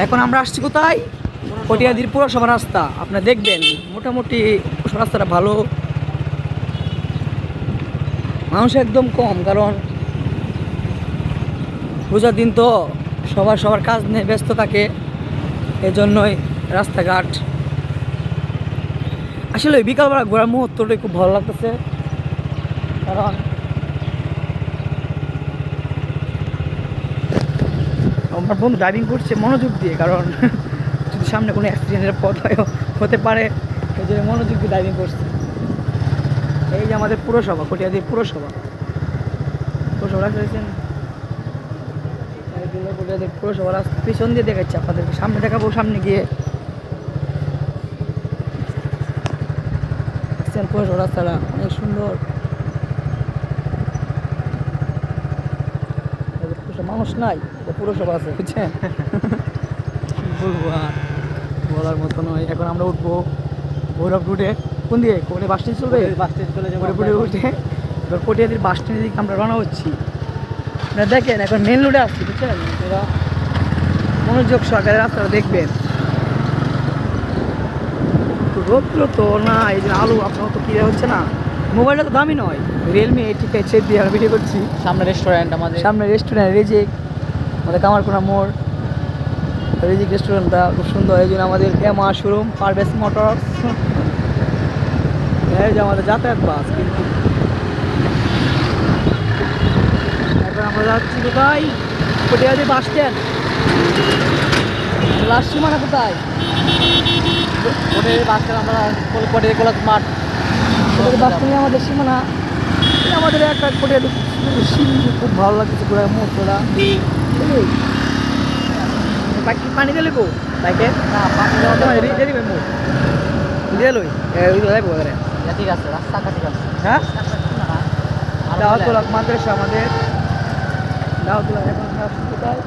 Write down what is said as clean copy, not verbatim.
এখন আমরা আসছি কোথায়? কটিয়াদির পুরসভা রাস্তা। আপনারা দেখবেন মোটামুটি রাস্তাটা ভালো, মানুষ একদম কম, কারণ পূজার দিন তো সবার কাজ নিয়ে ব্যস্ত থাকে, এজন্যই রাস্তাঘাট আসলে বিকালবেলা ঘোরার মুহূর্তটাই খুব ভালো লাগতেছে। কারণ আমার বন্ধু ড্রাইভিং করছে মনোযোগ দিয়ে, কারণ যদি সামনে কোনো অ্যাক্সিডেন্টের পথ হতে পারে, এই জন্য মনোযোগ দিয়ে ড্রাইভিং করছে। এই যে আমাদের পুরসভা, কটিয়াদি পুরসভা রাস্তা দেখছেন, কটিয়াদি পুরসভা রাস্তা পিছন দিয়ে দেখাচ্ছে আপনাদেরকে, সামনে দেখাবো সামনে গিয়ে। দেখছেন পুরসভা রাস্তাটা অনেক সুন্দর, মানুষ নাই, পুরসভা আছে, বুঝছেন? বলবো আর বলার মতো নয়। এখন আমরা উঠবো ভৈরব রুটে। কোন দিকে? কোনে বাস স্ট্যান্ড চলবে? বাস স্ট্যান্ড চলে যাবো রুটে উঠে। এবার কটিয়াদির বাস স্ট্যান্ডের দিকে আমরা রওনা হচ্ছি। আপনারা দেখেন এখন মেন রোডে আসছি, বুঝছেন? এরা মনোযোগ সহকারে রাস্তাটা দেখবেন। রোদ্র তো না, এই যে আলু আপনার তো ক্লিয়ার হচ্ছে না। মোবাইলটা তো দামি নয়, রিয়েলমি 85 দিয়ে আমরা ভিডিও করছি। সামনে রেস্টুরেন্ট, রেজিক, আমাদের কামারকোনা মোড় রেজিক রেস্টুরেন্টটা খুব সুন্দর। এই জন্য আমাদের এমা শোরুম, পারভেজ মোটরস, এই যে আমাদের যাতায়াত বাস। কিন্তু এখন আমরা যাচ্ছি কোথায়? কটিয়াদি বাস স্ট্যান্ড। লাস্ট সীমানা কোথায়? কটিয়াদি বাস স্ট্যান্ড, আমরা কটিয়াদি কোলাস মাঠ, বাস স্ট্যান্ডে আমাদের সীমানা। আমাদের একটা কটিয়াদি খুব ভালো লাগছে পুরো মুহূর্তটা। পানি দিলে গো বাইকে না পানি ঠিক আছে, রাস্তা ঠিক আছে। হ্যাঁ, দাওয়াতুল হক মাদ্রাসা আমাদের, দাওয়াতুল হক এখন কোথায়?